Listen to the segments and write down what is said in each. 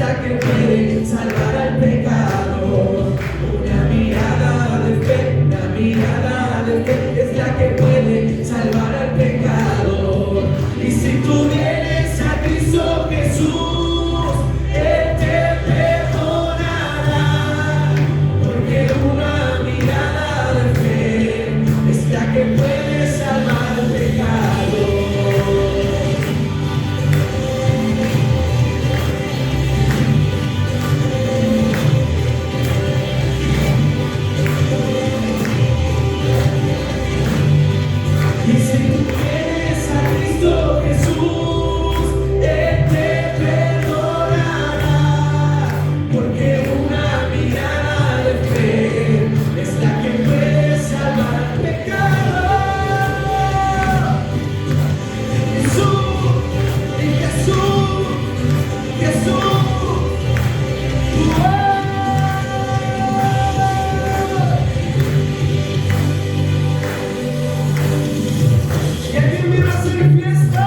la que puede salvar al pecado. Una mirada de fe, una mirada de fe es la que puede salvar al pecado. Y si tú vienes a Cristo Jesús, Él te perdonará, porque una mirada de fe es la que puede salvar al pecado. Y si tú vienes a Cristo Jesús, Él te perdonará, porque una mirada de fe es la que puede salvar el pecado. Jesús, en Jesús, Jesús. ¿Y alguien viene a hacer fiesta?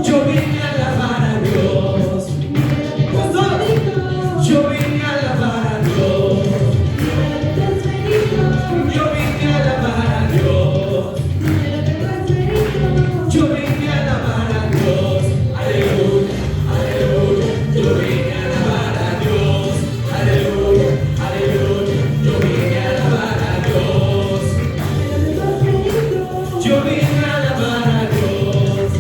Yo vine a alabar a Dios. Yo vine a alabar a Dios. Yo vine a alabar a Dios. Yo vine a alabar a Dios. Aleluya, aleluya. Yo vine a alabar a Dios. Aleluya, aleluya. Yo vine a alabar a Dios. Yo vine a alabar a Dios.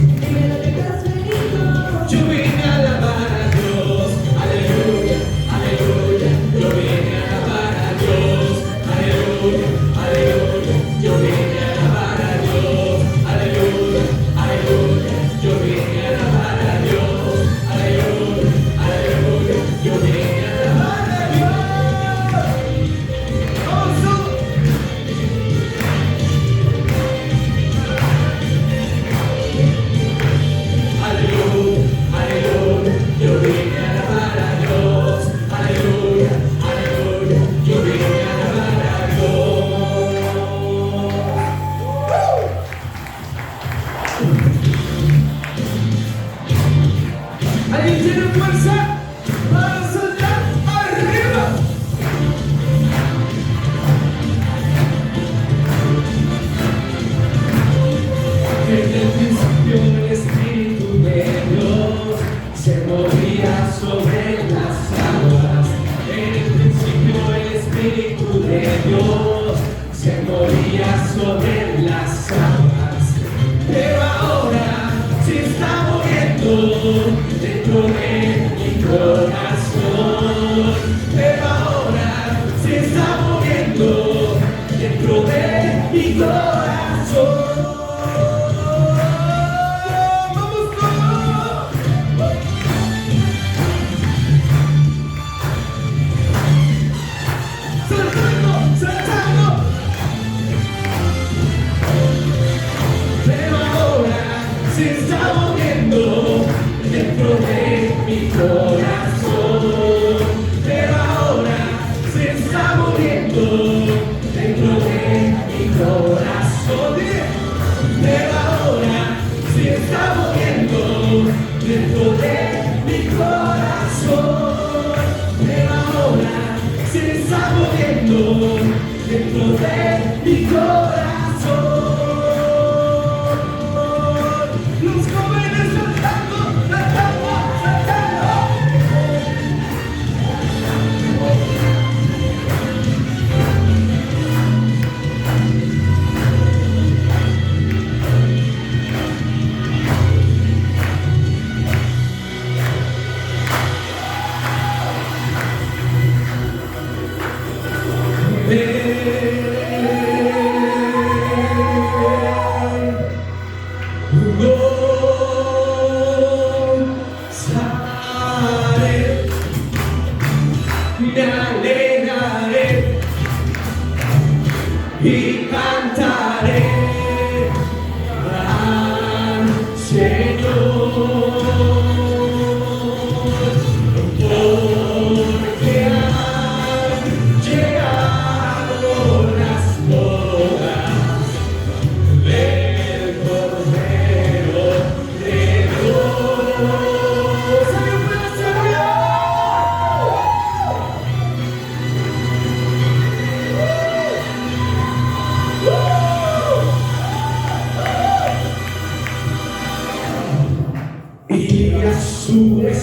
Yo vine a alabar a Dios. Aleluya, aleluya. Yo vine a alabar a Dios. Aleluya, aleluya. Yo vine a alabar a Dios. Aleluya, aleluya. Yo vine a alabar a Dios. Aleluya, aleluya. Yo vine a alabar a Dios. Oh, aleluya, aleluya, yo vine a alabar a Dios. Aleluya, aleluya, yo vine a alabar a Dios. ¿Alguien tiene fuerza para saltar arriba? Desde el principio el Espíritu de Dios se movía sobre las aguas. En el principio el Espíritu de Dios se movía sobre las aguas. Pero ahora se está moviendo dentro de mi corazón. Pero ahora se está moviendo dentro de mi corazón. Pero ahora se está moviendo dentro de mi corazón. Pero ahora se está moviendo dentro de mi corazón. Pero ahora se está moviendo dentro de mi corazón. Pero ahora se está moviendo dentro de mi corazón. Los jóvenes saltando, saltando, saltando.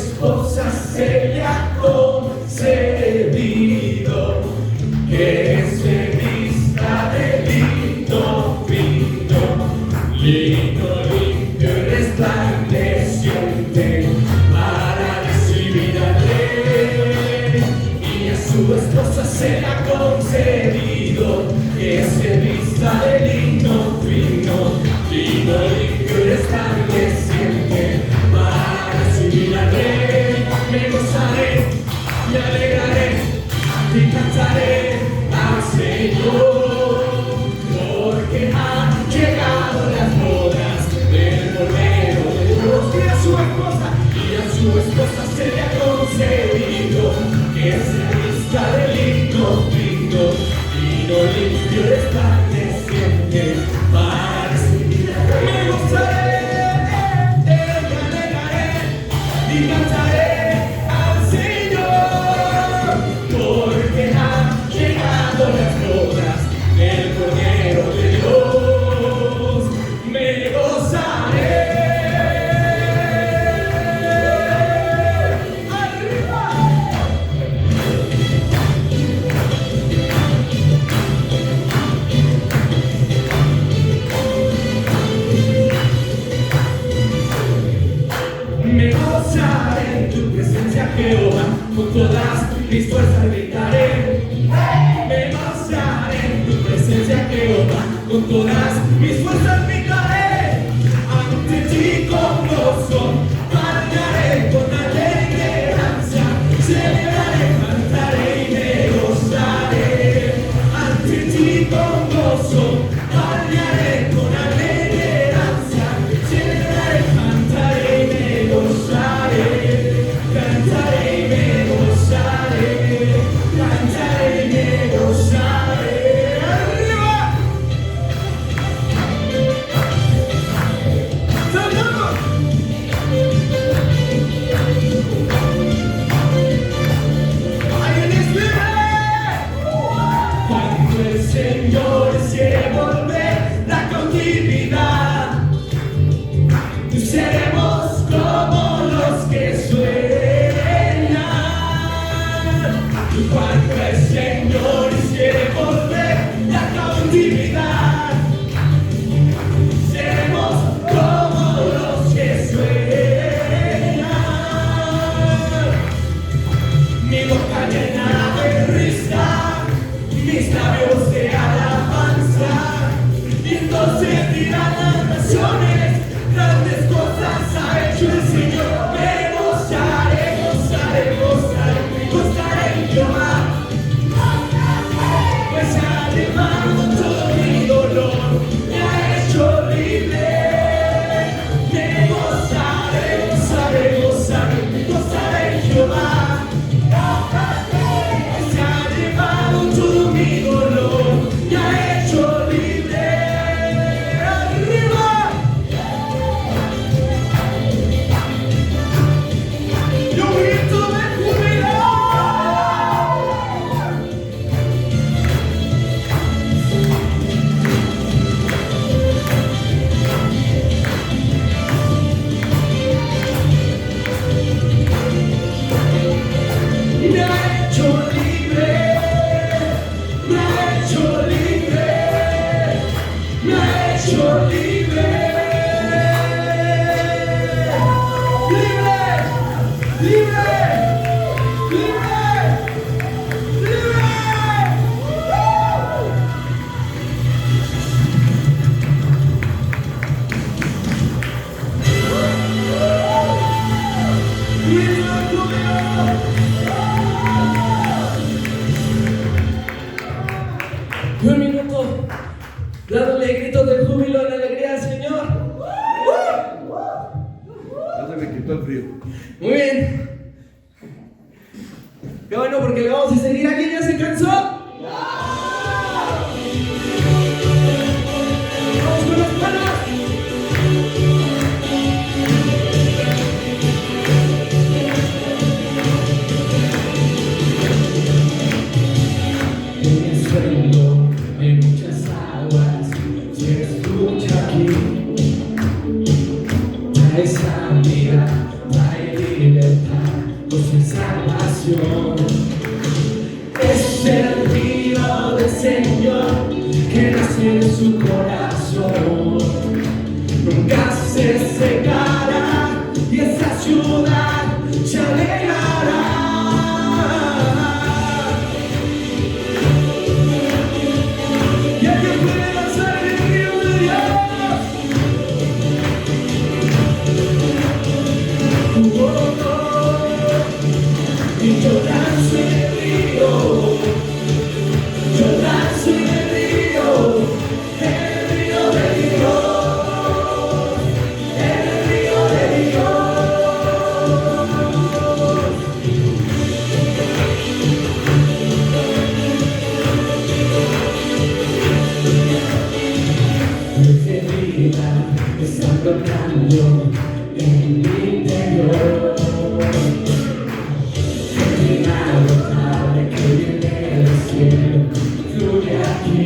esposa se le ha concedido que se vista de lino fino, lino limpio y resplandeciente para recibir al Rey. Y a su esposa se le ha concedido que se vista de lino fino, lino limpio y resplandeciente para recibir al Rey. Me gozaré, me alegraré y cantaré al Señor, porque han llegado las bodas del Cordero de Dios. Y a su esposa se le ha concedido que se vista de lino fino, lino limpio y resplandeciente para recibir al Rey. Me gozaré, me alegraré y cantaré al Señor, porque han llegado las bodas del Cordero de Dios. Me gozaré. ¡Arriba! Me gozaré en tu presencia, Jehová, con todas mis fuerzas gritaré. Me gozaré en tu presencia, Jehová, con todas mis fuerzas gritaré. Ante ti con gozo, cantaré con alegría, celebraré, cantaré y me gozaré. Ante ti con gozo, cantaré con alegría, celebraré, cantaré y me gozaré. Cantaré y me gozaré, cantaré y me gozaré. ¡Arriba! ¡Saltamos! ¡Alguien es libre! Cuando el Señor quiere volver la cautividad, seremos como los que sueñan. Cuando el Señor quiere volver la cautividad, seremos como los que sueñan. Mi boca llena de risa, mis labios de alabanza, y entonces dirán las naciones: grandes cosas ha hecho el Señor. Me gozaré, gozaré, gozaré, gozaré en Jehová, pues ha llevado todo mi dolor, me ha hecho libre. Me gozaré, gozaré, gozaré, gozaré en Jehová, pues ha llevado todo mi dolor, me ha hecho libre. ¡Arriba! Yo grito de júbilo. Me ha hecho libre, me ha hecho libre, me ha hecho libre. Libre, libre, libre, libre. Grito de júbilo. Un minuto, dándole gritos de júbilo en alegría al Señor. Ya se me quitó el frío. Muy bien. Qué bueno, porque le vamos a seguir. ¿Alguien ya se cansó? Vamos con las manos. En el suelo hay muchas aguas, se escucha aquí. Trae sanidad, trae libertad. gozo y salvación. Es el río del Señor que nace en su corazón. Nunca se secará y esa ciudad se alegrará. Y el que puede lanzar el río de Dios. Y yo lanzo en el río, yo lanzo en el río de Dios, en el río de Dios. Desde vida está brotando en mi interior. Agotable que viene del cielo, fluye aquí.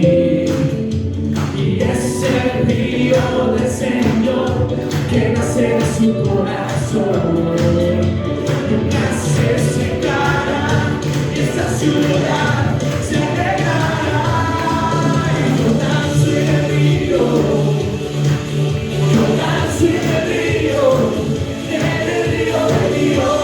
Y es el río del Señor que nace en su corazón. Nunca se secará y esta ciudad se alegrará. Y yo danzo en el río, yo danzo en el río de Dios.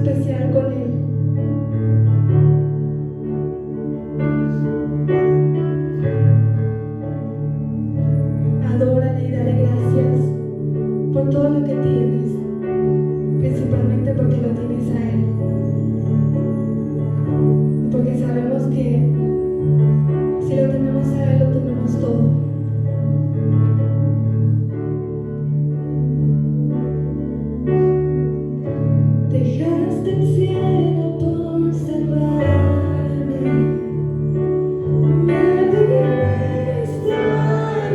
especial con Él. Adórale y dale gracias por todo lo que tienes, principalmente porque lo tienes a Él. Porque sabemos que si lo tenemos a Él, lo tenemos todo. Dejaste el cielo por salvarme, me viniste a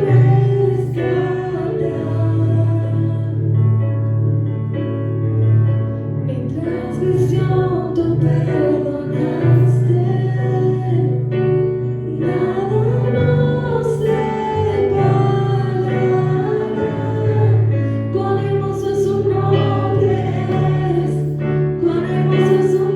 rescatar. Mi transgresión tú perdonaste, nada nos separará. Cuán hermoso es su nombre es, cuán hermoso es su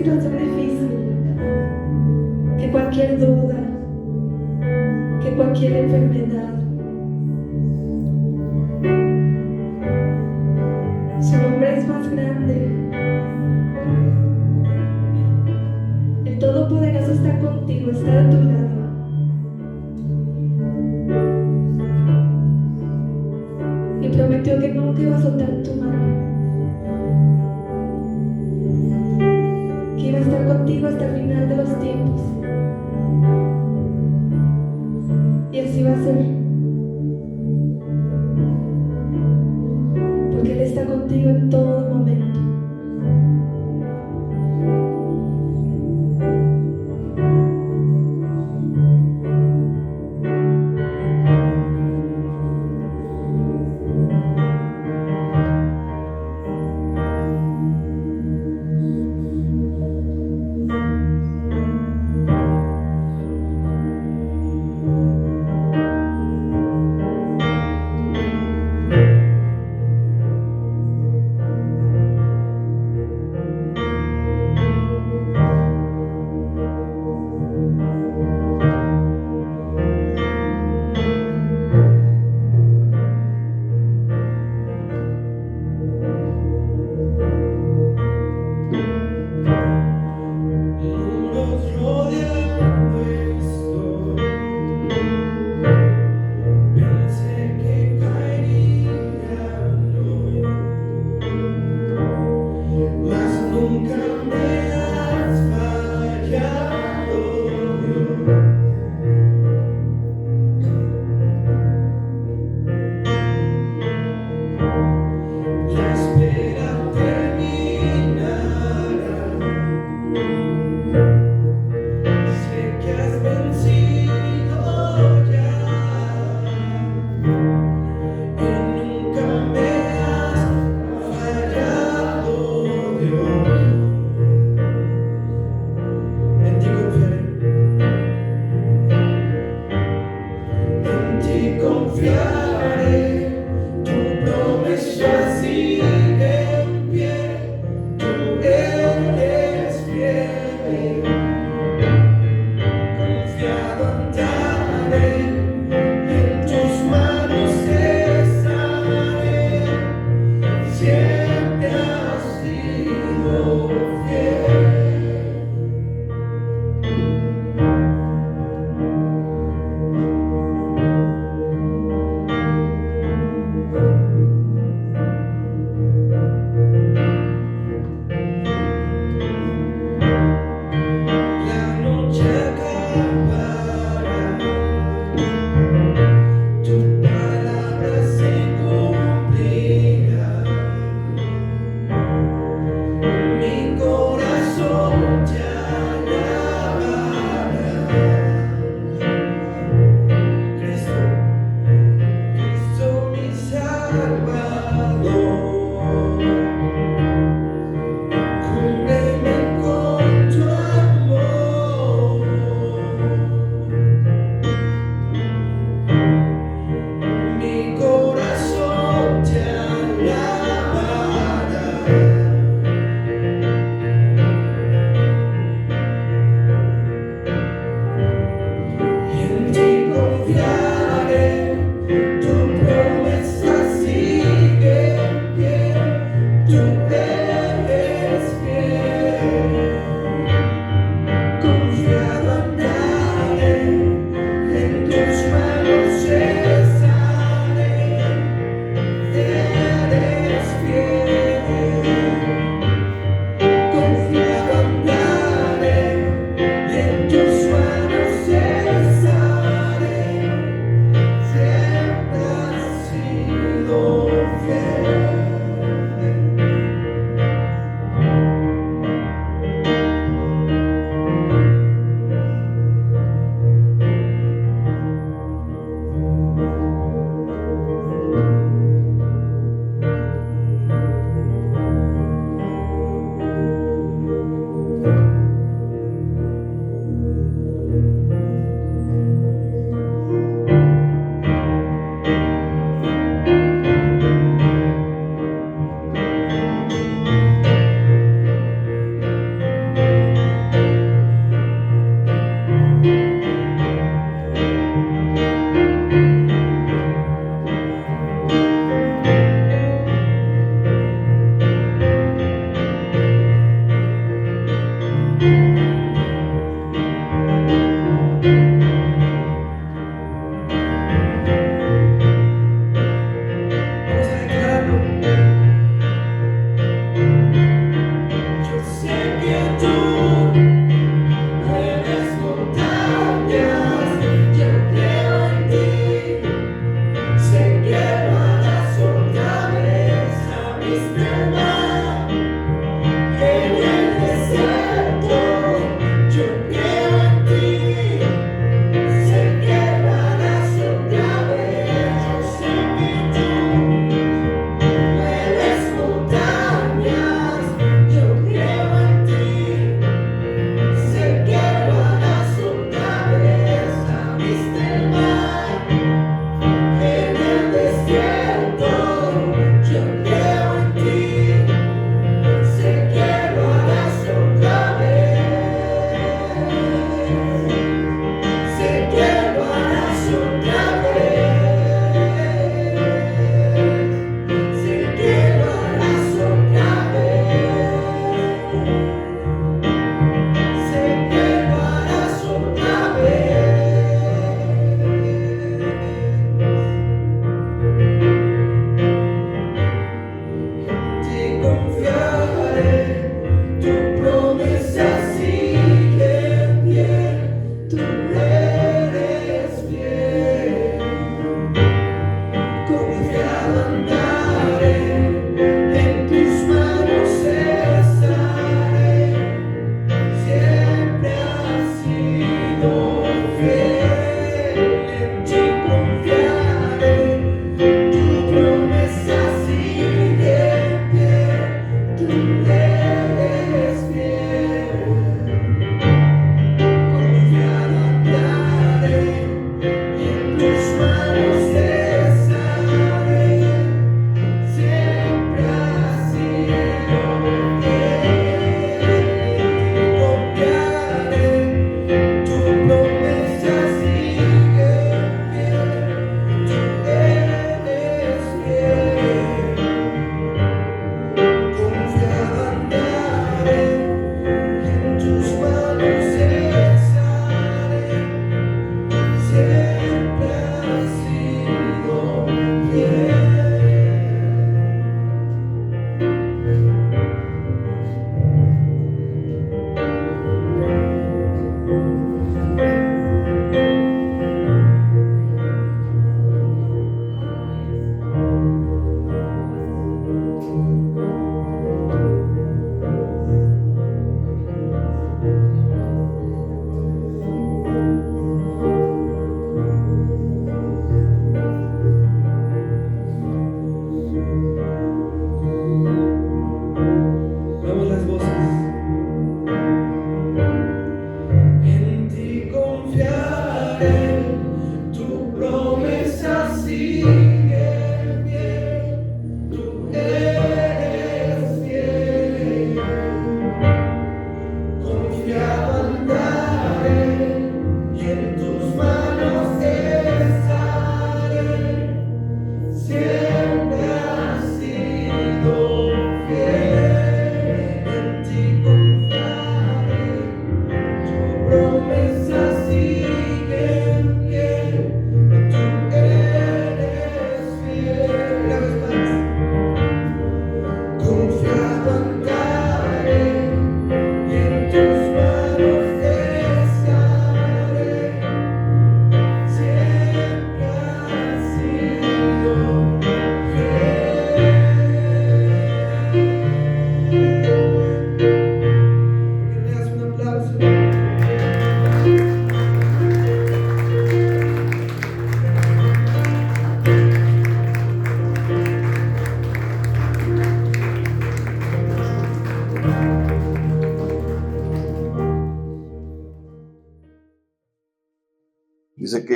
situación difícil, que cualquier duda, que cualquier enfermedad. Su nombre es más grande. El Todopoderoso está contigo, está a tu lado. Y prometió que nunca iba a soltar tu mano, que iba a estar contigo hasta el final de los tiempos. Y así va a ser, porque Él está contigo en todo momento.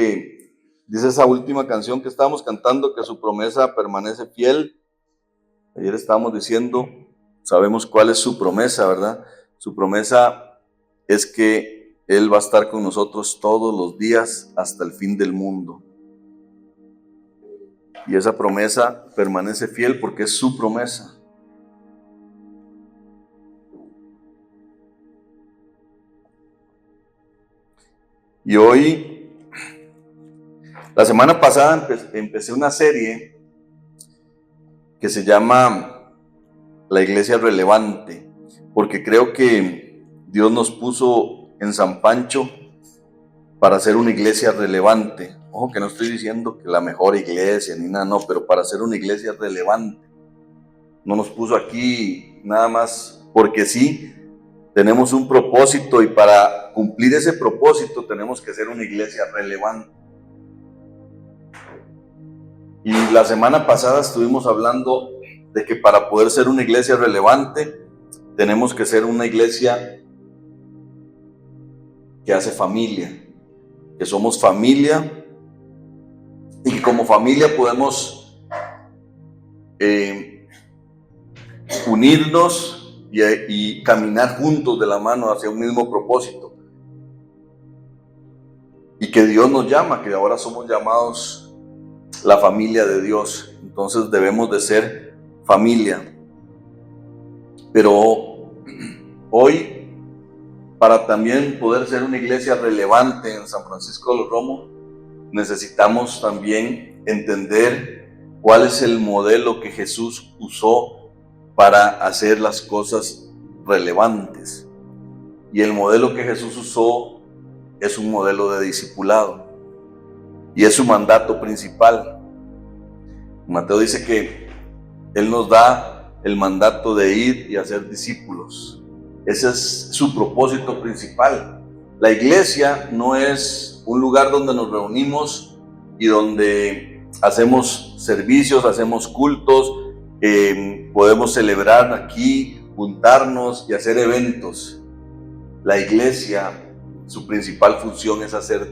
que dice esa última canción que estábamos cantando, que su promesa permanece fiel. Ayer estábamos diciendo, sabemos cuál es su promesa, ¿verdad? Su promesa es que Él va a estar con nosotros todos los días hasta el fin del mundo. Y esa promesa permanece fiel porque es su promesa. Y hoy, la semana pasada empecé una serie que se llama La Iglesia Relevante, porque creo que Dios nos puso en San Pancho para ser una iglesia relevante. Ojo que no estoy diciendo que la mejor iglesia ni nada, no, pero para ser una iglesia relevante. No nos puso aquí nada más porque sí. Tenemos un propósito y para cumplir ese propósito tenemos que ser una iglesia relevante. Y la semana pasada estuvimos hablando de que para poder ser una iglesia relevante tenemos que ser una iglesia que hace familia, que somos familia y que como familia podemos unirnos y caminar juntos de la mano hacia un mismo propósito. Y que Dios nos llama, que ahora somos llamados la familia de Dios. Entonces debemos de ser familia. Pero hoy, para también poder ser una iglesia relevante en San Francisco de los Romos, necesitamos también entender cuál es el modelo que Jesús usó para hacer las cosas relevantes. Y el modelo que Jesús usó es un modelo de discipulado. Y es su mandato principal. Mateo dice que Él nos da el mandato de ir y hacer discípulos. Ese es su propósito principal. La iglesia no es un lugar donde nos reunimos y donde hacemos servicios, hacemos cultos, podemos celebrar aquí, juntarnos y hacer eventos. La iglesia, su principal función es hacer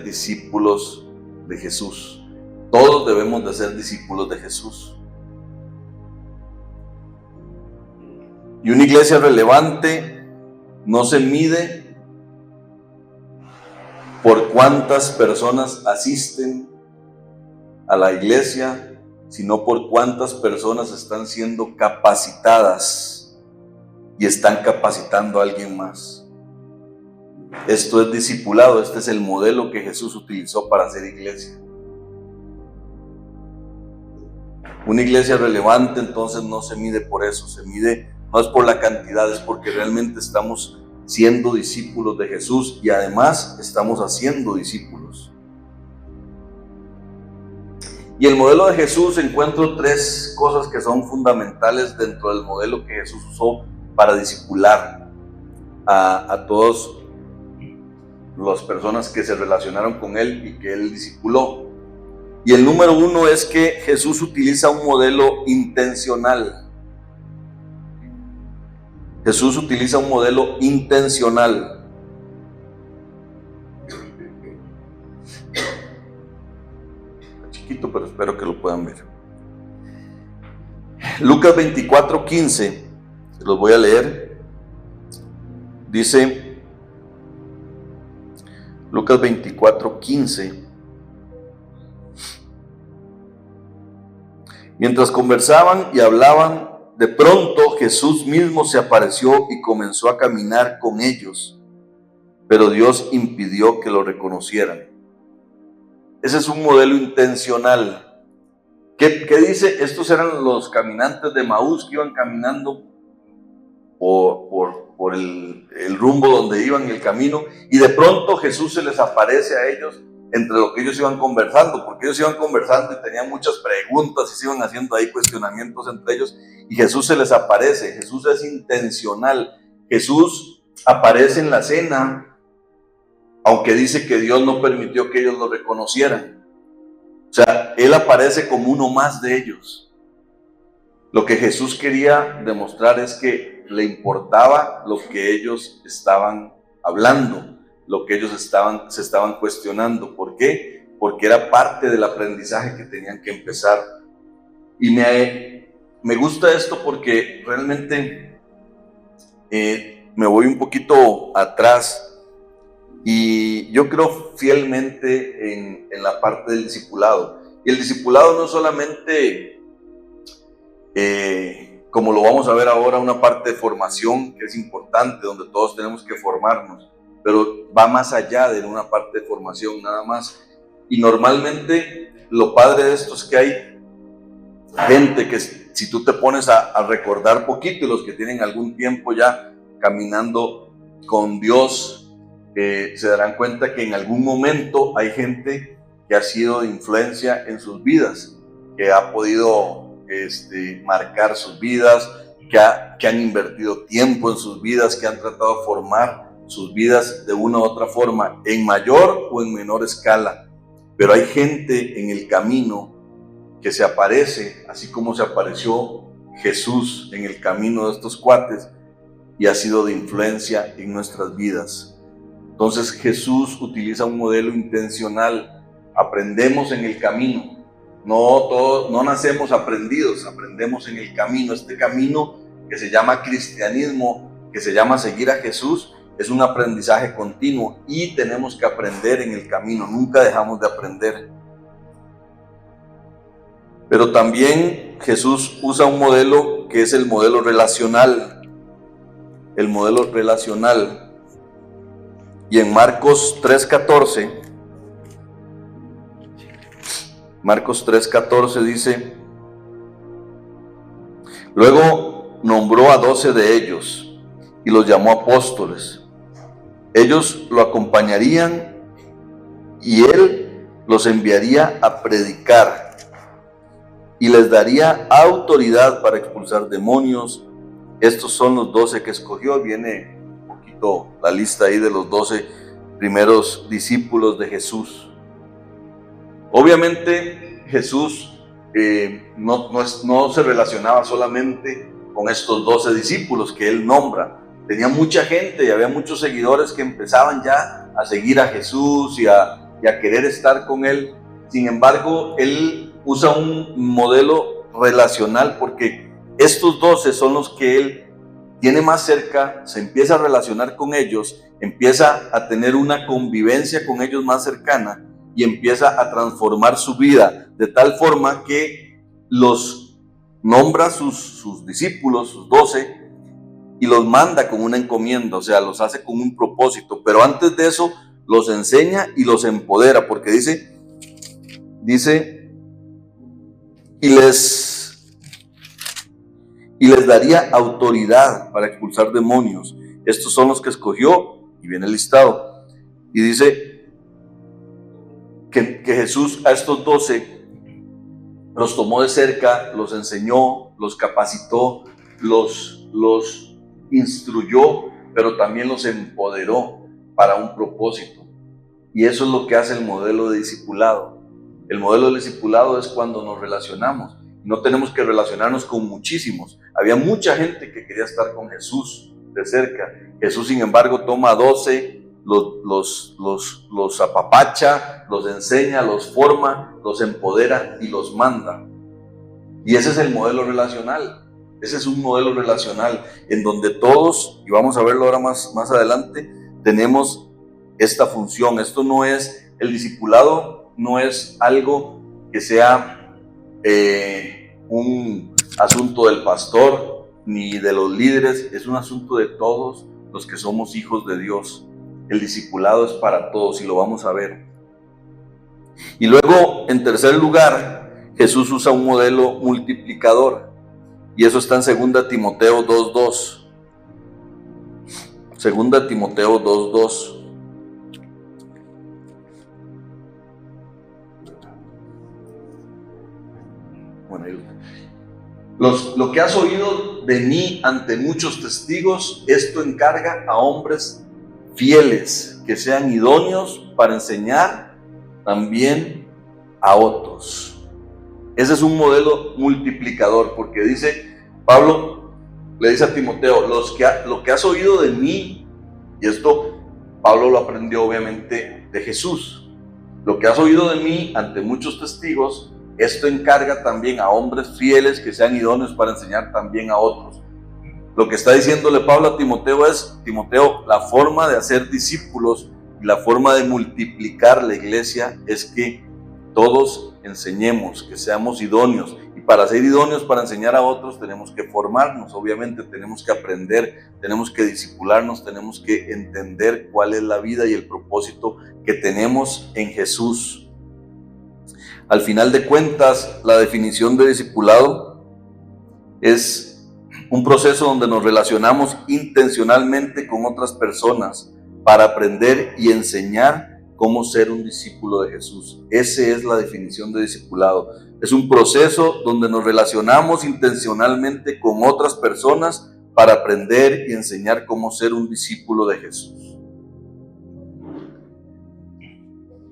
discípulos de Jesús. Todos debemos de ser discípulos de Jesús. Y una iglesia relevante no se mide por cuántas personas asisten a la iglesia, sino por cuántas personas están siendo capacitadas y están capacitando a alguien más. Esto es discipulado, este es el modelo que Jesús utilizó para hacer iglesia. Una iglesia relevante entonces no se mide por eso, se mide, no es por la cantidad, es porque realmente estamos siendo discípulos de Jesús y además estamos haciendo discípulos. Y el modelo de Jesús, encuentro tres cosas que son fundamentales dentro del modelo que Jesús usó para discipular a todas las personas que se relacionaron con Él y que Él discipuló. Y el número uno es que Jesús utiliza un modelo intencional. Jesús utiliza un modelo intencional. Chiquito, pero espero que lo puedan ver. Lucas 24:15, se los voy a leer. Dice Lucas 24:15. Mientras conversaban y hablaban, de pronto Jesús mismo se apareció y comenzó a caminar con ellos, pero Dios impidió que lo reconocieran. Ese es un modelo intencional. ¿Qué dice? Estos eran los caminantes de Emaús que iban caminando por el rumbo donde iban, el camino, y de pronto Jesús se les aparece a ellos entre lo que ellos iban conversando, porque ellos iban conversando y tenían muchas preguntas y se iban haciendo ahí cuestionamientos entre ellos, y Jesús se les aparece. Jesús es intencional. Jesús aparece en la cena, aunque dice que Dios no permitió que ellos lo reconocieran. O sea, Él aparece como uno más de ellos. Lo que Jesús quería demostrar es que le importaba lo que ellos estaban hablando, lo que ellos se estaban cuestionando. ¿Por qué? Porque era parte del aprendizaje que tenían que empezar. Y me gusta esto porque realmente me voy un poquito atrás. Y yo creo fielmente en la parte del discipulado. Y el discipulado no es solamente, como lo vamos a ver ahora, una parte de formación que es importante, donde todos tenemos que formarnos, pero va más allá de una parte de formación nada más. Y normalmente lo padre de esto es que hay gente que, si tú te pones a recordar poquito, y los que tienen algún tiempo ya caminando con Dios, se darán cuenta que en algún momento hay gente que ha sido de influencia en sus vidas, que ha podido marcar sus vidas, que han invertido tiempo en sus vidas, que han tratado de formar sus vidas de una u otra forma, en mayor o en menor escala. Pero hay gente en el camino que se aparece, así como se apareció Jesús en el camino de estos cuates, y ha sido de influencia en nuestras vidas. Entonces Jesús utiliza un modelo intencional. Aprendemos en el camino. No nacemos aprendidos, aprendemos en el camino. Este camino que se llama cristianismo, que se llama seguir a Jesús, es un aprendizaje continuo y tenemos que aprender en el camino. Nunca dejamos de aprender. Pero también Jesús usa un modelo que es el modelo relacional. El modelo relacional. Y en Marcos 3:14 dice: luego nombró a 12 de ellos y los llamó apóstoles. Ellos lo acompañarían y él los enviaría a predicar y les daría autoridad para expulsar demonios. Estos son los 12 que escogió. Viene la lista ahí de los 12 primeros discípulos de Jesús. Obviamente Jesús no se relacionaba solamente con estos 12 discípulos que él nombra. Tenía mucha gente y había muchos seguidores que empezaban ya a seguir a Jesús y a querer estar con él. Sin embargo, él usa un modelo relacional porque estos 12 son los que él tiene más cerca, se empieza a relacionar con ellos, empieza a tener una convivencia con ellos más cercana y empieza a transformar su vida de tal forma que los nombra sus discípulos, sus 12, y los manda con una encomienda, o sea, los hace con un propósito, pero antes de eso los enseña y los empodera, porque dice, y les daría autoridad para expulsar demonios. Estos son los que escogió, y viene el listado, y dice que Jesús a estos 12 los tomó de cerca, los enseñó, los capacitó, los instruyó, pero también los empoderó para un propósito. Y eso es lo que hace el modelo de discipulado. El modelo de discipulado es cuando nos relacionamos. No tenemos que relacionarnos con muchísimos. Había mucha gente que quería estar con Jesús de cerca. Jesús, sin embargo, toma a 12, los apapacha, los enseña, los forma, los empodera y los manda. Y ese es el modelo relacional. Ese es un modelo relacional en donde todos, y vamos a verlo ahora más adelante, tenemos esta función. Esto no es, el discipulado no es algo que sea un asunto del pastor ni de los líderes, es un asunto de todos los que somos hijos de Dios. El discipulado es para todos y lo vamos a ver. Y luego, en tercer lugar, Jesús usa un modelo multiplicador. Y eso está en 2 Timoteo 2:2. 2 Timoteo 2:2. Lo que has oído de mí ante muchos testigos, esto encarga a hombres fieles, que sean idóneos para enseñar también a otros. Ese es un modelo multiplicador, porque dice, Pablo le dice a Timoteo, lo que has oído de mí, y esto Pablo lo aprendió obviamente de Jesús. Lo que has oído de mí ante muchos testigos, esto encarga también a hombres fieles que sean idóneos para enseñar también a otros. Lo que está diciéndole Pablo a Timoteo es: Timoteo, la forma de hacer discípulos y la forma de multiplicar la iglesia es que todos enseñemos, que seamos idóneos. Y para ser idóneos, para enseñar a otros, tenemos que formarnos, obviamente, tenemos que aprender, tenemos que discipularnos, tenemos que entender cuál es la vida y el propósito que tenemos en Jesús. Al final de cuentas, la definición de discipulado es un proceso donde nos relacionamos intencionalmente con otras personas para aprender y enseñar cómo ser un discípulo de Jesús. Esa es la definición de discipulado. Es un proceso donde nos relacionamos intencionalmente con otras personas para aprender y enseñar cómo ser un discípulo de Jesús.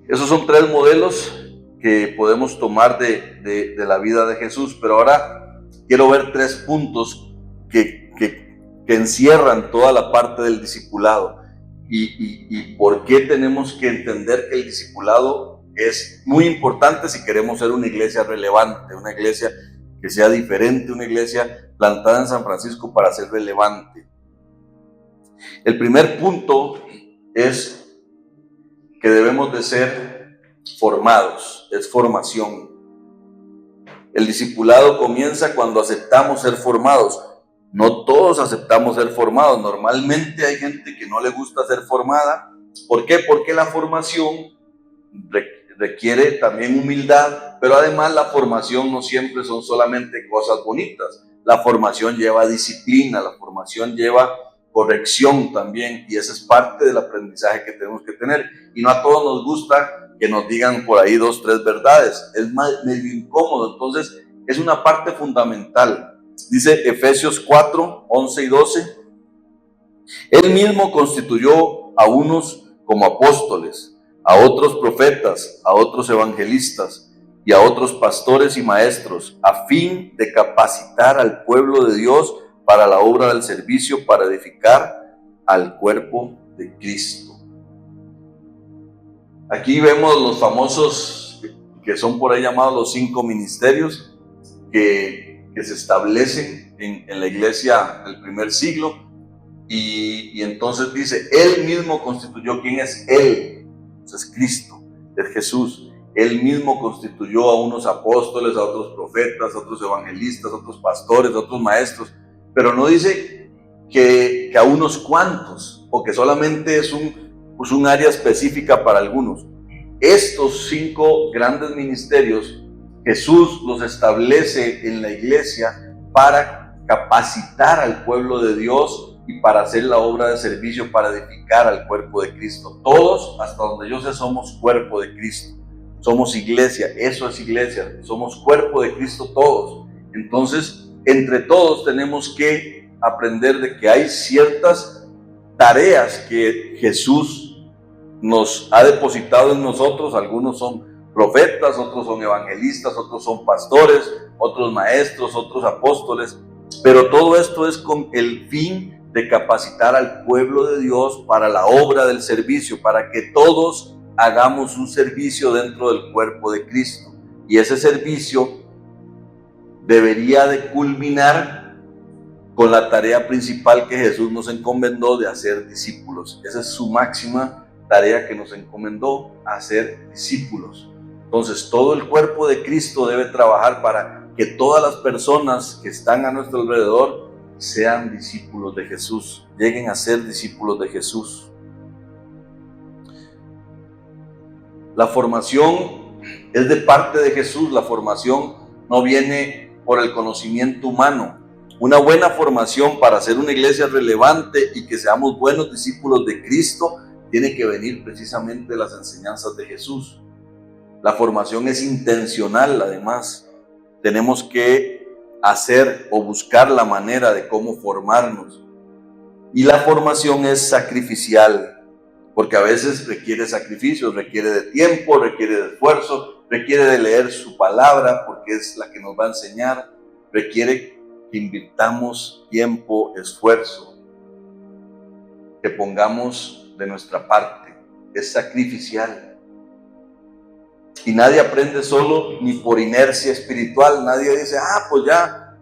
Esos son 3 modelos que podemos tomar de la vida de Jesús, pero ahora quiero ver 3 puntos que encierran toda la parte del discipulado y por qué tenemos que entender que el discipulado es muy importante si queremos ser una iglesia relevante, una iglesia que sea diferente, una iglesia plantada en San Francisco para ser relevante. El primer punto es que debemos de ser formados, es formación. El discipulado comienza cuando aceptamos ser formados. No todos aceptamos ser formados. Normalmente hay gente que no le gusta ser formada. ¿Por qué? Porque la formación requiere también humildad, pero además la formación no siempre son solamente cosas bonitas. La formación lleva disciplina, la formación lleva corrección también, y esa es parte del aprendizaje que tenemos que tener. Y no a todos nos gusta que nos digan por ahí 2, 3 verdades. Es medio incómodo, entonces es una parte fundamental. Dice Efesios 4, 11 y 12. Él mismo constituyó a unos como apóstoles, a otros profetas, a otros evangelistas y a otros pastores y maestros, a fin de capacitar al pueblo de Dios para la obra del servicio, para edificar al cuerpo de Cristo. Aquí vemos los famosos, que son por ahí llamados los 5 ministerios, que se establecen en la iglesia del primer siglo, y entonces dice, Él mismo constituyó. ¿Quién es Él? Es Cristo, es Jesús. Él mismo constituyó a unos apóstoles, a otros profetas, a otros evangelistas, a otros pastores, a otros maestros, pero no dice que a unos cuantos, o que solamente es un área específica para algunos. Estos 5 grandes ministerios, Jesús los establece en la iglesia para capacitar al pueblo de Dios y para hacer la obra de servicio, para edificar al cuerpo de Cristo. Todos, hasta donde yo sé, somos cuerpo de Cristo. Somos iglesia, eso es iglesia. Somos cuerpo de Cristo todos. Entonces, entre todos tenemos que aprender de que hay ciertas tareas que Jesús nos ha depositado en nosotros. Algunos son profetas, otros son evangelistas, otros son pastores, otros maestros, otros apóstoles, pero todo esto es con el fin de capacitar al pueblo de Dios para la obra del servicio, para que todos hagamos un servicio dentro del cuerpo de Cristo. Y ese servicio debería de culminar con la tarea principal que Jesús nos encomendó de hacer discípulos. Esa es su máxima tarea que nos encomendó, hacer discípulos. Entonces, todo el cuerpo de Cristo debe trabajar para que todas las personas que están a nuestro alrededor sean discípulos de Jesús, lleguen a ser discípulos de Jesús. La formación es de parte de Jesús. La formación no viene por el conocimiento humano. Una buena formación para ser una iglesia relevante y que seamos buenos discípulos de Cristo tiene que venir precisamente de las enseñanzas de Jesús. La formación es intencional, además. Tenemos que hacer o buscar la manera de cómo formarnos. Y la formación es sacrificial, porque a veces requiere sacrificios, requiere de tiempo, requiere de esfuerzo, requiere de leer su palabra, porque es la que nos va a enseñar, requiere que invirtamos tiempo, esfuerzo, que pongamos de nuestra parte, es sacrificial. Y nadie aprende solo ni por inercia espiritual. Nadie dice, pues ya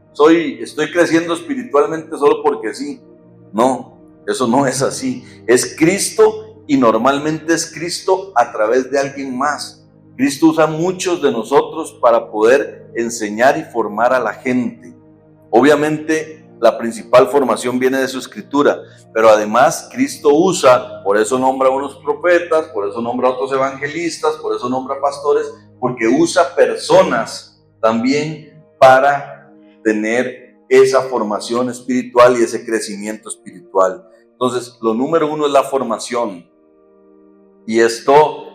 estoy creciendo espiritualmente solo porque sí. No, eso no es así. Es Cristo, y normalmente es Cristo a través de alguien más. Cristo usa a muchos de nosotros para poder enseñar y formar a la gente. Obviamente, la principal formación viene de su escritura, pero además Cristo usa, por eso nombra a unos profetas, por eso nombra a otros evangelistas, por eso nombra a pastores, porque usa personas también para tener esa formación espiritual y ese crecimiento espiritual. Entonces, lo número uno es la formación. Y esto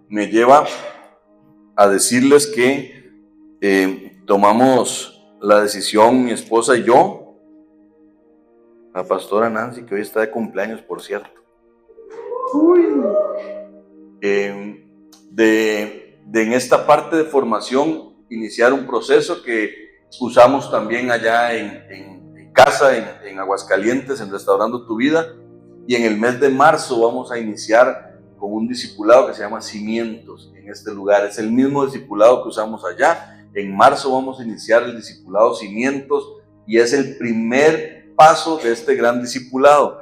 me lleva a decirles que tomamos la decisión, mi esposa y yo, la pastora Nancy, que hoy está de cumpleaños, por cierto, de en esta parte de formación iniciar un proceso que usamos también allá en casa, en Aguascalientes, en Restaurando tu Vida, y en el mes de marzo vamos a iniciar con un discipulado que se llama Cimientos en este lugar. Es el mismo discipulado que usamos allá. En marzo vamos a iniciar el discipulado Cimientos y es el primer paso de este gran discipulado.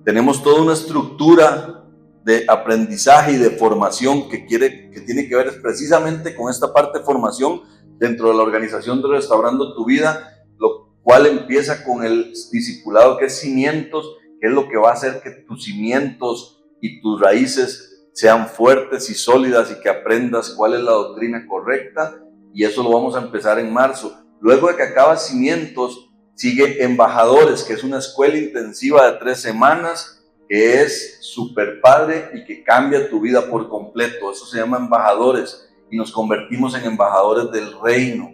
Tenemos toda una estructura de aprendizaje y de formación que tiene que ver precisamente con esta parte de formación dentro de la organización de Restaurando tu Vida, lo cual empieza con el discipulado que es Cimientos, que es lo que va a hacer que tus cimientos y tus raíces sean fuertes y sólidas y que aprendas cuál es la doctrina correcta. Y eso lo vamos a empezar en marzo. Luego de que acaba Cimientos, sigue Embajadores, que es una escuela intensiva de 3 semanas, que es súper padre y que cambia tu vida por completo. Eso se llama Embajadores y nos convertimos en embajadores del reino.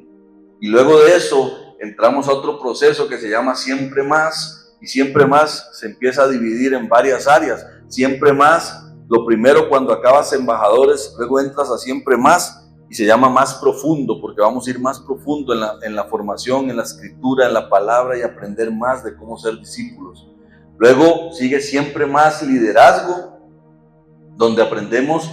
Y luego de eso entramos a otro proceso que se llama Siempre Más, y Siempre Más se empieza a dividir en varias áreas. Siempre Más, lo primero cuando acabas Embajadores, luego entras a Siempre Más, y se llama Más Profundo, porque vamos a ir más profundo en la formación, en la escritura, en la palabra y aprender más de cómo ser discípulos. Luego sigue Siempre Más Liderazgo, donde aprendemos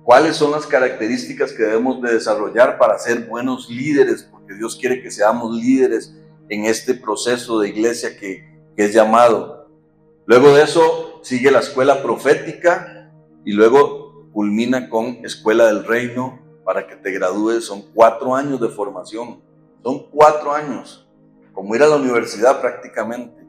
cuáles son las características que debemos de desarrollar para ser buenos líderes, porque Dios quiere que seamos líderes en este proceso de iglesia que es llamado. Luego de eso sigue la escuela profética y luego culmina con Escuela del Reino, para que te gradúes. Son 4 años de formación, son 4 años, como ir a la universidad prácticamente,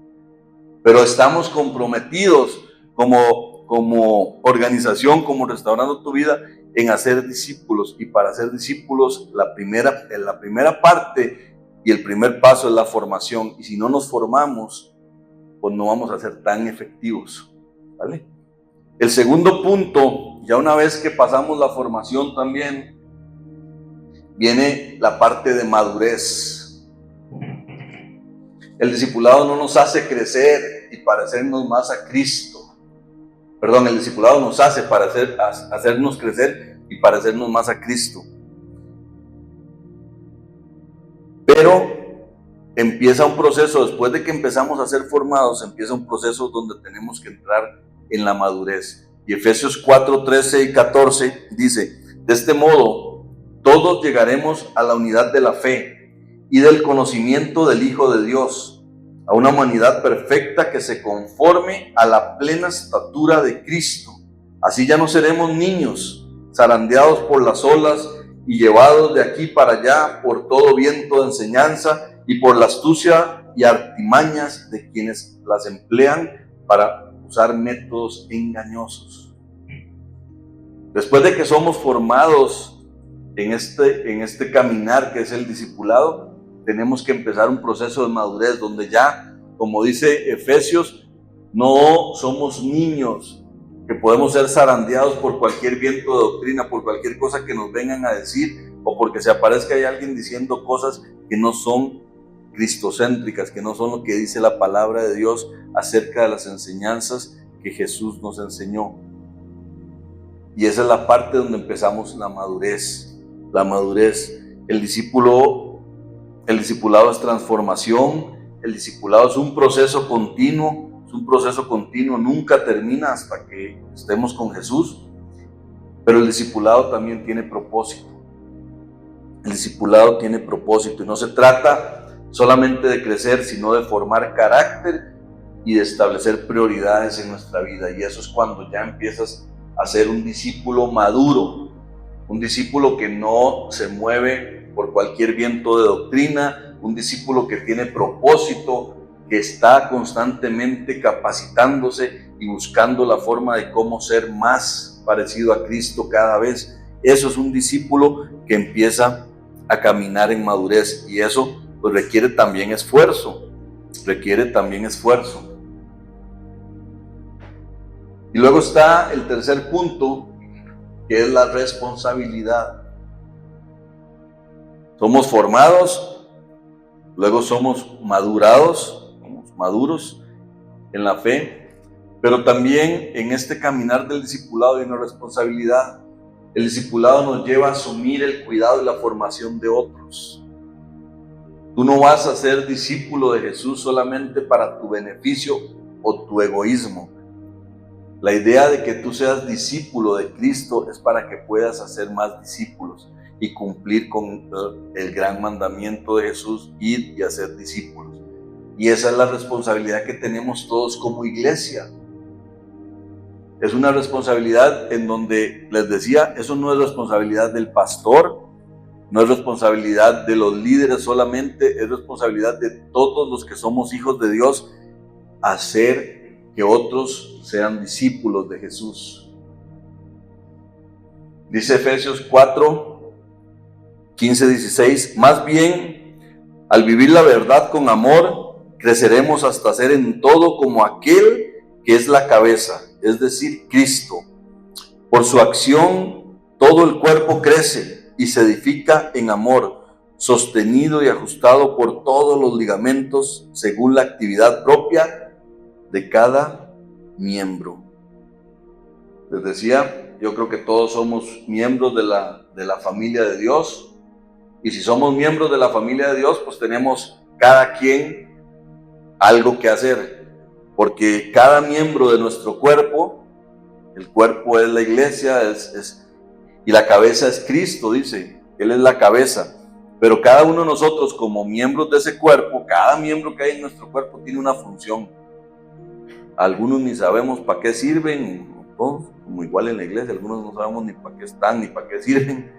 pero estamos comprometidos como organización, como Restaurando tu Vida, en hacer discípulos, y para hacer discípulos la primera parte y el primer paso es la formación, y si no nos formamos, pues no vamos a ser tan efectivos, ¿vale? El segundo punto, ya una vez que pasamos la formación también, viene la parte de madurez. El discipulado no nos hace crecer y parecernos más a Cristo. Perdón, el discipulado nos hace para hacernos crecer y parecernos más a Cristo. Pero empieza un proceso, después de que empezamos a ser formados, empieza un proceso donde tenemos que entrar en la madurez. Y Efesios 4, 13 y 14 dice, de este modo, todos llegaremos a la unidad de la fe y del conocimiento del Hijo de Dios, a una humanidad perfecta que se conforme a la plena estatura de Cristo. Así ya no seremos niños, zarandeados por las olas y llevados de aquí para allá por todo viento de enseñanza y por la astucia y artimañas de quienes las emplean para usar métodos engañosos. Después de que somos formados en este caminar que es el discipulado, tenemos que empezar un proceso de madurez donde ya, como dice Efesios, no somos niños que podemos ser zarandeados por cualquier viento de doctrina, por cualquier cosa que nos vengan a decir, o porque se aparezca ahí alguien diciendo cosas que no son cristocéntricas, que no son lo que dice la palabra de Dios acerca de las enseñanzas que Jesús nos enseñó. Y esa es la parte donde empezamos la madurez. La madurez. El discipulado es transformación, el discipulado es un proceso continuo, es un proceso continuo, nunca termina hasta que estemos con Jesús, pero el discipulado también tiene propósito. El discipulado tiene propósito y no se trata solamente de crecer, sino de formar carácter y de establecer prioridades en nuestra vida, y eso es cuando ya empiezas a ser un discípulo maduro, un discípulo que no se mueve por cualquier viento de doctrina, un discípulo que tiene propósito, que está constantemente capacitándose y buscando la forma de cómo ser más parecido a Cristo cada vez. Eso es un discípulo que empieza a caminar en madurez, y eso pues requiere también esfuerzo. Y luego está el tercer punto, que es la responsabilidad. Somos formados, luego somos maduros en la fe, pero también en este caminar del discipulado hay una responsabilidad. El discipulado nos lleva a asumir el cuidado y la formación de otros. Tú no vas a ser discípulo de Jesús solamente para tu beneficio o tu egoísmo. La idea de que tú seas discípulo de Cristo es para que puedas hacer más discípulos y cumplir con el gran mandamiento de Jesús, ir y hacer discípulos. Y esa es la responsabilidad que tenemos todos como iglesia. Es una responsabilidad en donde, les decía, eso no es responsabilidad del pastor, no es responsabilidad de los líderes solamente, es responsabilidad de todos los que somos hijos de Dios, hacer que otros sean discípulos de Jesús. Dice Efesios 4, 15, 16, más bien, al vivir la verdad con amor, creceremos hasta ser en todo como aquel que es la cabeza, es decir, Cristo. Por su acción, todo el cuerpo crece y se edifica en amor, sostenido y ajustado por todos los ligamentos según la actividad propia de cada miembro. Les decía, yo creo que todos somos miembros de la familia de Dios, y si somos miembros de la familia de Dios, pues tenemos cada quien algo que hacer, porque cada miembro de nuestro cuerpo, el cuerpo es la iglesia, y la cabeza es Cristo, dice, Él es la cabeza, pero cada uno de nosotros como miembros de ese cuerpo, cada miembro que hay en nuestro cuerpo tiene una función. Algunos ni sabemos para qué sirven, ¿no? Como igual en la iglesia, algunos no sabemos ni para qué están, ni para qué sirven,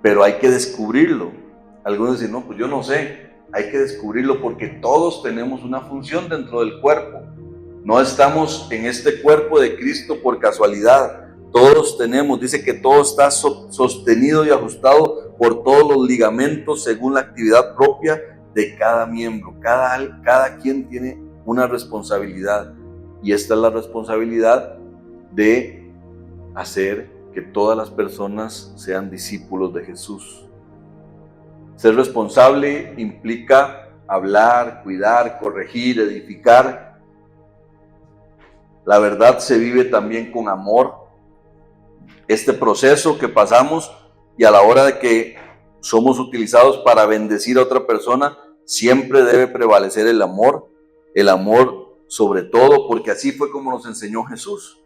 pero hay que descubrirlo. Algunos dicen, no, pues yo no sé, hay que descubrirlo porque todos tenemos una función dentro del cuerpo. No estamos en este cuerpo de Cristo por casualidad, todos tenemos, dice que todo está sostenido y ajustado por todos los ligamentos según la actividad propia de cada miembro. Cada quien tiene una responsabilidad, y esta es la responsabilidad de hacer que todas las personas sean discípulos de Jesús. Ser responsable implica hablar, cuidar, corregir, edificar. La verdad se vive también con amor. Este proceso que pasamos, y a la hora de que somos utilizados para bendecir a otra persona, siempre debe prevalecer el amor sobre todo, porque así fue como nos enseñó Jesús.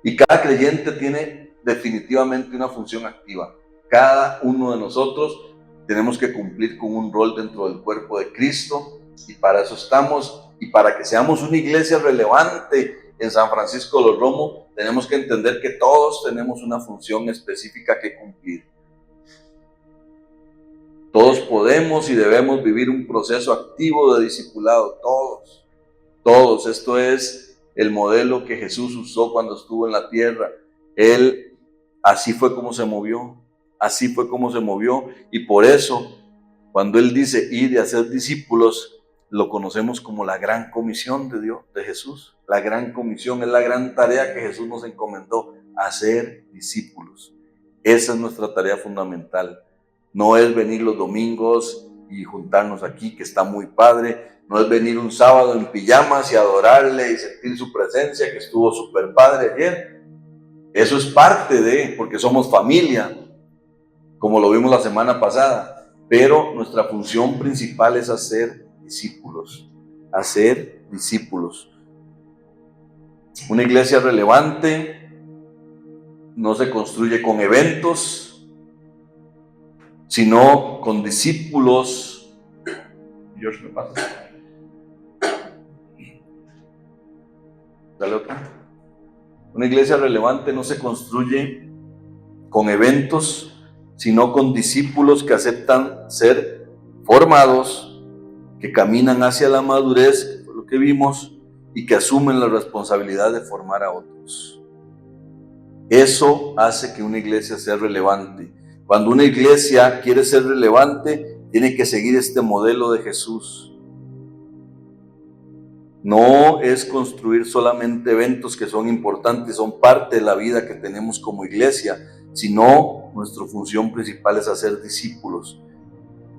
Y cada creyente tiene definitivamente una función activa. Cada uno de nosotros tenemos que cumplir con un rol dentro del cuerpo de Cristo, y para eso estamos, y para que seamos una iglesia relevante en San Francisco de los Romos, tenemos que entender que todos tenemos una función específica que cumplir. Todos podemos y debemos vivir un proceso activo de discipulado, todos. Esto es el modelo que Jesús usó cuando estuvo en la tierra. Él, así fue como se movió, y por eso, cuando Él dice ir y hacer discípulos, lo conocemos como la gran comisión de Dios, de Jesús. La gran comisión es la gran tarea que Jesús nos encomendó, hacer discípulos. Esa es nuestra tarea fundamental. No es venir los domingos y juntarnos aquí, que está muy padre. No es venir un sábado en pijamas y adorarle y sentir su presencia, que estuvo súper padre ayer. Eso es parte de, porque somos familia, como lo vimos la semana pasada. Pero nuestra función principal es hacer discípulos. Hacer discípulos. Una iglesia relevante no se construye con eventos, sino con discípulos. George, ¿me pasa? Dale otra. Una iglesia relevante no se construye con eventos, sino con discípulos que aceptan ser formados, que caminan hacia la madurez, que fue lo que vimos, y que asumen la responsabilidad de formar a otros. Eso hace que una iglesia sea relevante. Cuando una iglesia quiere ser relevante, tiene que seguir este modelo de Jesús. No es construir solamente eventos que son importantes, son parte de la vida que tenemos como iglesia, sino nuestra función principal es hacer discípulos.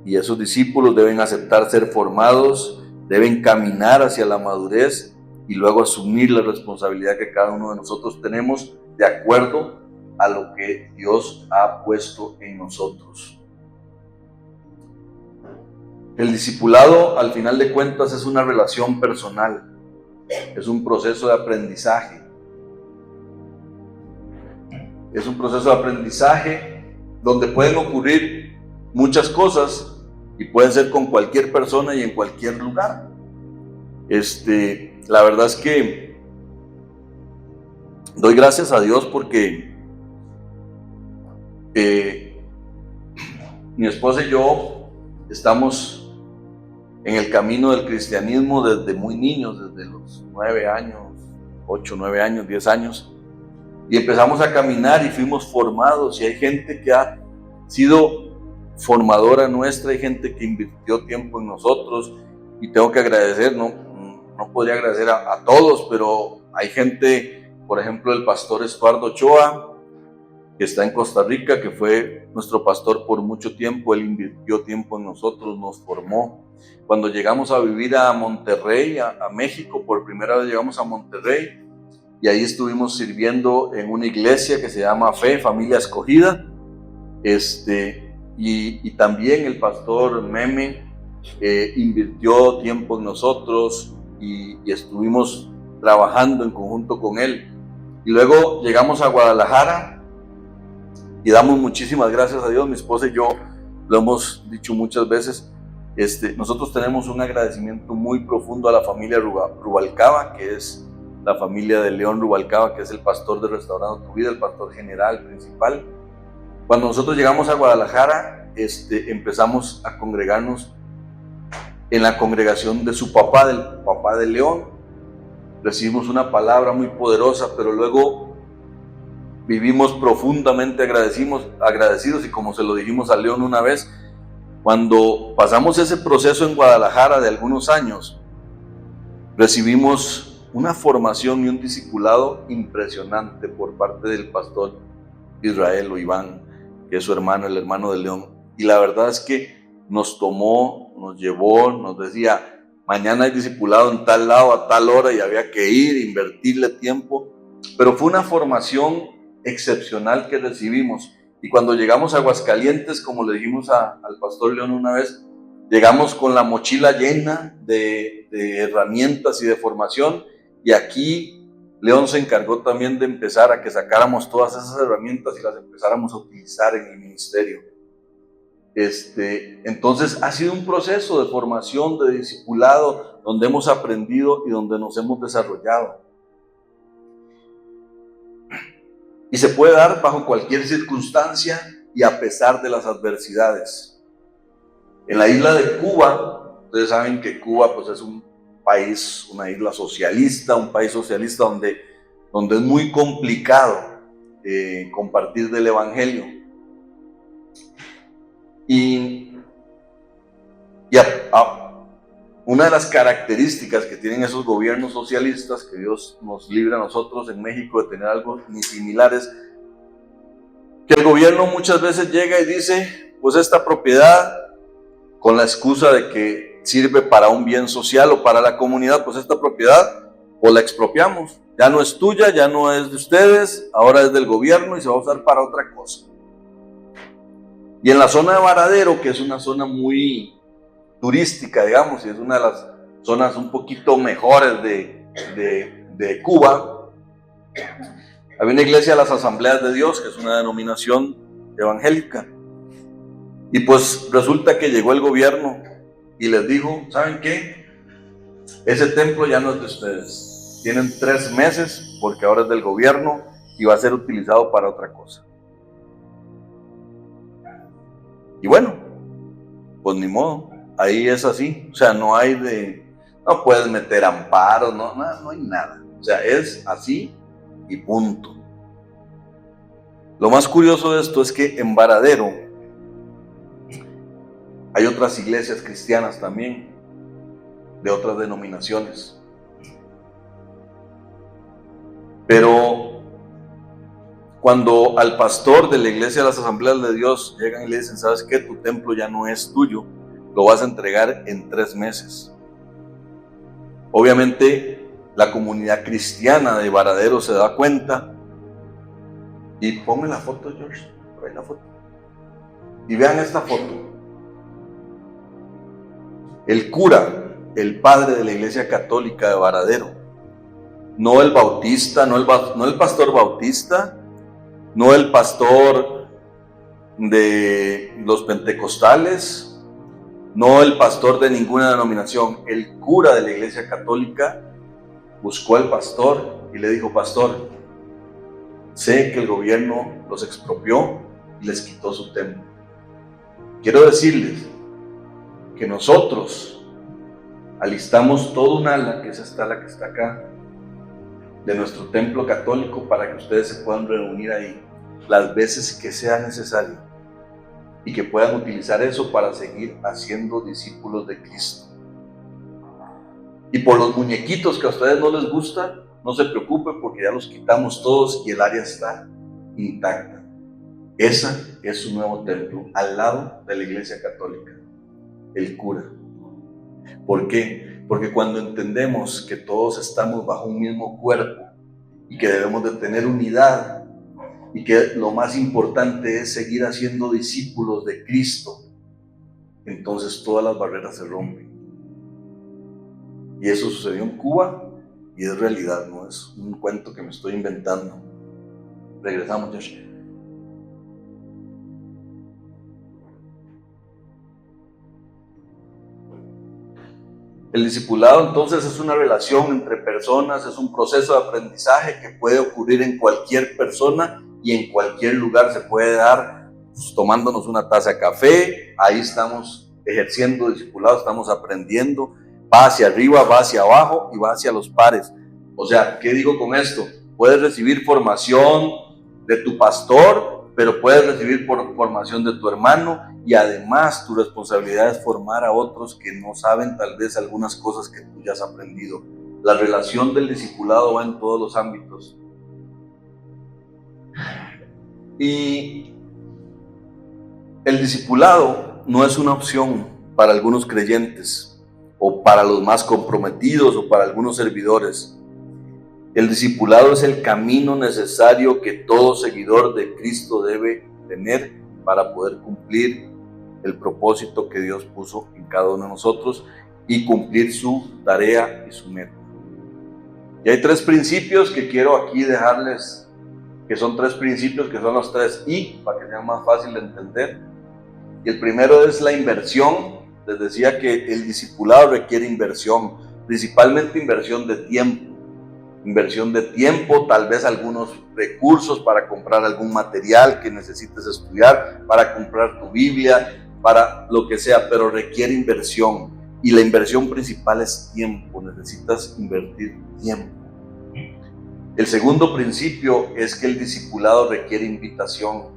Y esos discípulos deben aceptar ser formados, deben caminar hacia la madurez y luego asumir la responsabilidad que cada uno de nosotros tenemos de acuerdo a lo que Dios ha puesto en nosotros. El discipulado, al final de cuentas, es una relación personal, es un proceso de aprendizaje. Es un proceso de aprendizaje donde pueden ocurrir muchas cosas y pueden ser con cualquier persona y en cualquier lugar. La verdad es que doy gracias a Dios porque mi esposa y yo estamos en el camino del cristianismo desde muy niños, desde los 9 años, 8, 9 años, 10 años, y empezamos a caminar y fuimos formados, y hay gente que ha sido formadora nuestra, hay gente que invirtió tiempo en nosotros, y tengo que agradecer, no podría agradecer a todos, pero hay gente, por ejemplo, el pastor Estuardo Ochoa, que está en Costa Rica, que fue nuestro pastor por mucho tiempo. Él invirtió tiempo en nosotros, nos formó. Cuando llegamos a vivir a Monterrey, a México, por primera vez llegamos a Monterrey, y ahí estuvimos sirviendo en una iglesia que se llama Fe, Familia Escogida, y también el pastor Meme invirtió tiempo en nosotros, y estuvimos trabajando en conjunto con él. Y luego llegamos a Guadalajara, y damos muchísimas gracias a Dios. Mi esposa y yo lo hemos dicho muchas veces, nosotros tenemos un agradecimiento muy profundo a la familia Rubalcaba, que es la familia de León Rubalcaba, que es el pastor de Restaurando Tu Vida, el pastor general principal. Cuando nosotros llegamos a Guadalajara, empezamos a congregarnos en la congregación de su papá, del papá de León. Recibimos una palabra muy poderosa, pero luego vivimos profundamente agradecidos, y como se lo dijimos a León una vez, cuando pasamos ese proceso en Guadalajara de algunos años, recibimos una formación y un discipulado impresionante por parte del pastor Israel o Iván, que es su hermano, el hermano de León. Y la verdad es que nos tomó, nos llevó, nos decía, mañana hay discipulado en tal lado a tal hora, y había que ir, invertirle tiempo. Pero fue una formación excepcional que recibimos. Y cuando llegamos a Aguascalientes, como le dijimos al pastor León una vez, llegamos con la mochila llena de herramientas y de formación, y aquí León se encargó también de empezar a que sacáramos todas esas herramientas y las empezáramos a utilizar en el ministerio. Entonces ha sido un proceso de formación, de discipulado, donde hemos aprendido y donde nos hemos desarrollado. Y se puede dar bajo cualquier circunstancia y a pesar de las adversidades. En la isla de Cuba, ustedes saben que Cuba pues, es un país, una isla socialista, un país socialista donde es muy complicado compartir del evangelio. Y una de las características que tienen esos gobiernos socialistas, que Dios nos libre a nosotros en México de tener algo ni similares, que el gobierno muchas veces llega y dice, pues esta propiedad, con la excusa de que sirve para un bien social o para la comunidad, pues esta propiedad o la expropiamos, ya no es tuya, ya no es de ustedes, ahora es del gobierno y se va a usar para otra cosa. Y en la zona de Varadero, que es una zona muy turística, digamos, y es una de las zonas un poquito mejores de Cuba, había una iglesia de las Asambleas de Dios, que es una denominación evangélica. Y pues resulta que llegó el gobierno y les dijo, ¿saben qué? Ese templo ya no es de ustedes. Tienen 3 meses porque ahora es del gobierno y va a ser utilizado para otra cosa. Y bueno, pues ni modo, ahí es así. O sea, no puedes meter amparos, no hay nada. O sea, es así y punto. Lo más curioso de esto es que en Varadero hay otras iglesias cristianas también, de otras denominaciones. Pero cuando al pastor de la iglesia de las Asambleas de Dios llegan y le dicen, ¿sabes qué? Tu templo ya no es tuyo, lo vas a entregar en 3 meses. Obviamente la comunidad cristiana de Varadero se da cuenta y ponme la foto, George, por ahí la foto. Y vean esta foto. El cura, el padre de la iglesia católica de Varadero, no el bautista, no el pastor bautista, no el pastor de los pentecostales, no el pastor de ninguna denominación, el cura de la iglesia católica buscó al pastor y le dijo, pastor, sé que el gobierno los expropió y les quitó su templo. Quiero decirles que nosotros alistamos todo un ala, que es esta la que está acá, de nuestro templo católico para que ustedes se puedan reunir ahí las veces que sea necesario y que puedan utilizar eso para seguir haciendo discípulos de Cristo. Y por los muñequitos que a ustedes no les gusta, no se preocupen porque ya los quitamos todos y el área está intacta. Ese es su nuevo templo, al lado de la iglesia católica, el cura. ¿Por qué? Porque cuando entendemos que todos estamos bajo un mismo cuerpo y que debemos de tener unidad y que lo más importante es seguir haciendo discípulos de Cristo, entonces todas las barreras se rompen. Y eso sucedió en Cuba y es realidad, no es un cuento que me estoy inventando. Regresamos, Josh. El discipulado entonces es una relación entre personas, es un proceso de aprendizaje que puede ocurrir en cualquier persona y en cualquier lugar se puede dar, pues, tomándonos una taza de café, ahí estamos ejerciendo discipulado, estamos aprendiendo, va hacia arriba, va hacia abajo y va hacia los pares. O sea, ¿qué digo con esto? Puedes recibir formación de tu pastor, pero puedes recibir formación de tu hermano y además tu responsabilidad es formar a otros que no saben tal vez algunas cosas que tú ya has aprendido. La relación del discipulado va en todos los ámbitos. Y el discipulado no es una opción para algunos creyentes o para los más comprometidos o para algunos servidores. El discipulado es el camino necesario que todo seguidor de Cristo debe tener para poder cumplir el propósito que Dios puso en cada uno de nosotros y cumplir su tarea y su meta. Y hay 3 principios que quiero aquí dejarles, que son 3 principios, que son los 3 I, para que sea más fácil de entender. Y el primero es la inversión. Les decía que el discipulado requiere inversión, principalmente inversión de tiempo. Inversión de tiempo, tal vez algunos recursos para comprar algún material que necesites estudiar, para comprar tu Biblia, para lo que sea, pero requiere inversión. Y la inversión principal es tiempo, necesitas invertir tiempo. El segundo principio es que el discipulado requiere invitación,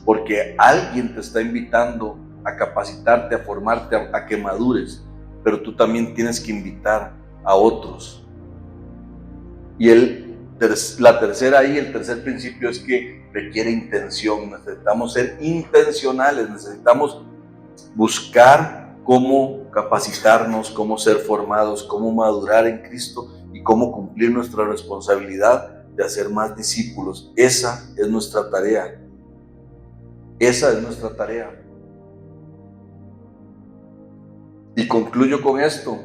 porque alguien te está invitando a capacitarte, a formarte, a que madures, pero tú también tienes que invitar a otros. Y la tercera y el tercer principio es que requiere intención. Necesitamos ser intencionales, necesitamos buscar cómo capacitarnos, cómo ser formados, cómo madurar en Cristo y cómo cumplir nuestra responsabilidad de hacer más discípulos. Esa es nuestra tarea. Esa es nuestra tarea. Y concluyo con esto.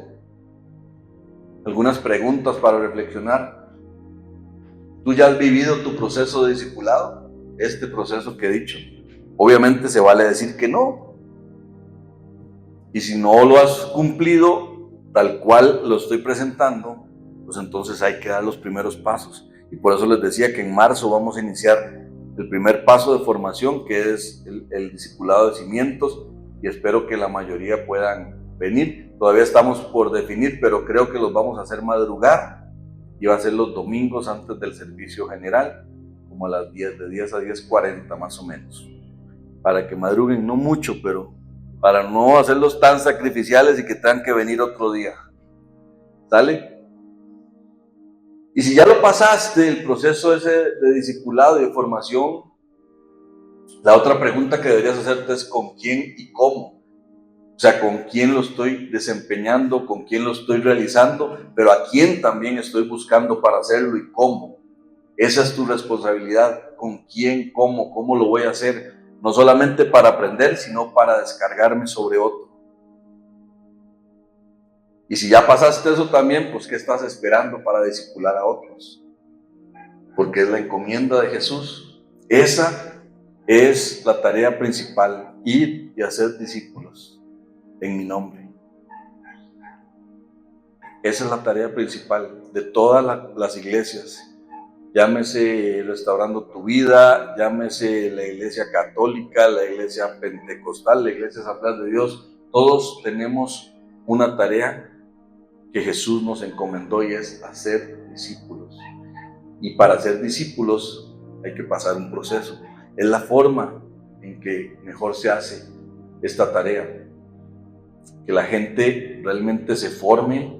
algunas preguntas para reflexionar. ¿Tú ya has vivido tu proceso de discipulado? Este proceso que he dicho. Obviamente se vale decir que no. Y si no lo has cumplido tal cual lo estoy presentando, pues entonces hay que dar los primeros pasos. Y por eso les decía que en marzo vamos a iniciar el primer paso de formación, que es el discipulado de cimientos, y espero que la mayoría puedan venir. Todavía estamos por definir, pero creo que los vamos a hacer madrugar, y va a ser los domingos antes del servicio general, como a las 10, de 10 a 10:40 más o menos, para que madruguen, no mucho, pero para no hacerlos tan sacrificiales y que tengan que venir otro día. ¿Sale? Y si ya lo pasaste, el proceso ese de discipulado y de formación, la otra pregunta que deberías hacerte es ¿con quién y cómo? O sea, ¿con quién lo estoy desempeñando? ¿Con quién lo estoy realizando? Pero ¿a quién también estoy buscando para hacerlo y cómo? Esa es tu responsabilidad. ¿Con quién? ¿Cómo? ¿Cómo lo voy a hacer? No solamente para aprender, sino para descargarme sobre otro. Y si ya pasaste eso también, pues ¿qué estás esperando para discipular a otros? Porque es la encomienda de Jesús. Esa es la tarea principal, ir y hacer discípulos en mi nombre. Esa es la tarea principal de todas las iglesias. Llámese Restaurando tu Vida, llámese la iglesia católica, la iglesia pentecostal, la iglesia Asamblea de Dios. Todos tenemos una tarea que Jesús nos encomendó y es hacer discípulos. Y para ser discípulos hay que pasar un proceso. Es la forma en que mejor se hace esta tarea. Que la gente realmente se forme,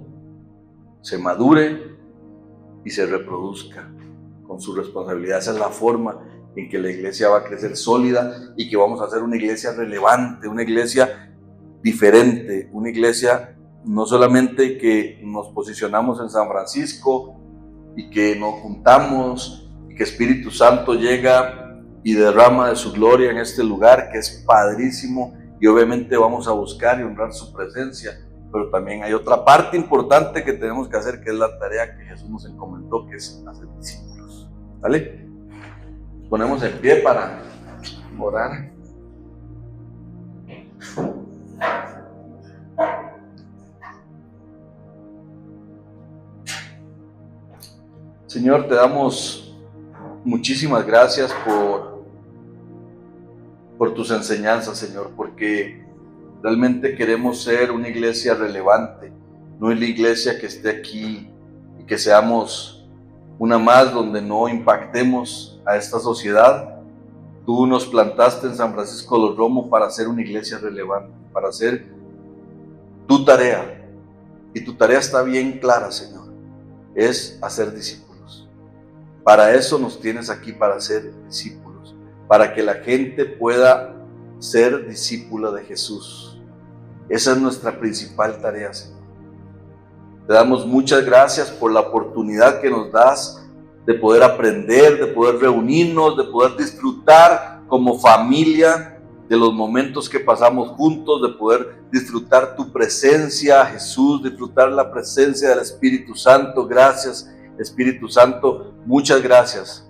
se madure y se reproduzca con su responsabilidad. Esa es la forma en que la iglesia va a crecer sólida y que vamos a hacer una iglesia relevante, una iglesia diferente, una iglesia no solamente que nos posicionamos en San Francisco y que nos juntamos y que Espíritu Santo llega y derrama de su gloria en este lugar, que es padrísimo, y obviamente vamos a buscar y honrar su presencia, pero también hay otra parte importante que tenemos que hacer, que es la tarea que Jesús nos encomendó, que es hacer discípulos. ¿Vale? Nos ponemos en pie para orar. Señor, te damos muchísimas gracias por tus enseñanzas, Señor, porque realmente queremos ser una iglesia relevante, no es la iglesia que esté aquí y que seamos una más donde no impactemos a esta sociedad. Tú nos plantaste en San Francisco de los Romos para ser una iglesia relevante, para hacer tu tarea, y tu tarea está bien clara, Señor, es hacer discípulos. Para eso nos tienes aquí, para ser discípulos, para que la gente pueda ser discípula de Jesús. Esa es nuestra principal tarea, Señor. Te damos muchas gracias por la oportunidad que nos das de poder aprender, de poder reunirnos, de poder disfrutar como familia de los momentos que pasamos juntos, de poder disfrutar tu presencia, Jesús, disfrutar la presencia del Espíritu Santo. Gracias, Espíritu Santo, muchas gracias,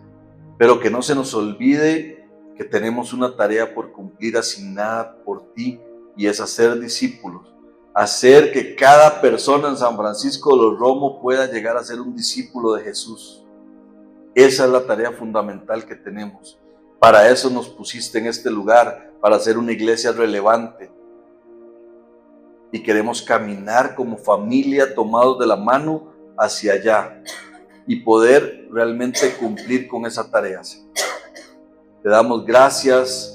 pero que no se nos olvide que tenemos una tarea por cumplir asignada por ti, y es hacer discípulos, hacer que cada persona en San Francisco de los Romos pueda llegar a ser un discípulo de Jesús. Esa es la tarea fundamental que tenemos. Para eso nos pusiste en este lugar, para ser una iglesia relevante, y queremos caminar como familia tomados de la mano hacia allá y poder realmente cumplir con esa tarea. Te damos gracias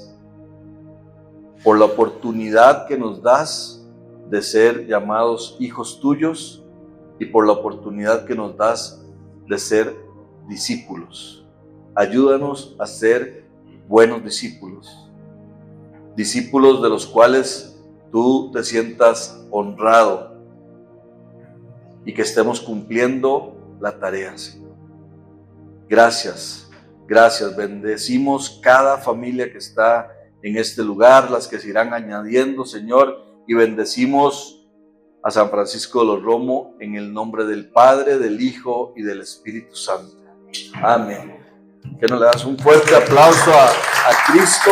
por la oportunidad que nos das de ser llamados hijos tuyos y por la oportunidad que nos das de ser discípulos. Ayúdanos a ser buenos discípulos, discípulos de los cuales tú te sientas honrado y que estemos cumpliendo la tarea, Señor. Gracias, gracias. Bendecimos cada familia que está en este lugar, las que se irán añadiendo, Señor, y bendecimos a San Francisco de los Romo, en el nombre del Padre, del Hijo y del Espíritu Santo. Amén. Que nos le das un fuerte aplauso a Cristo.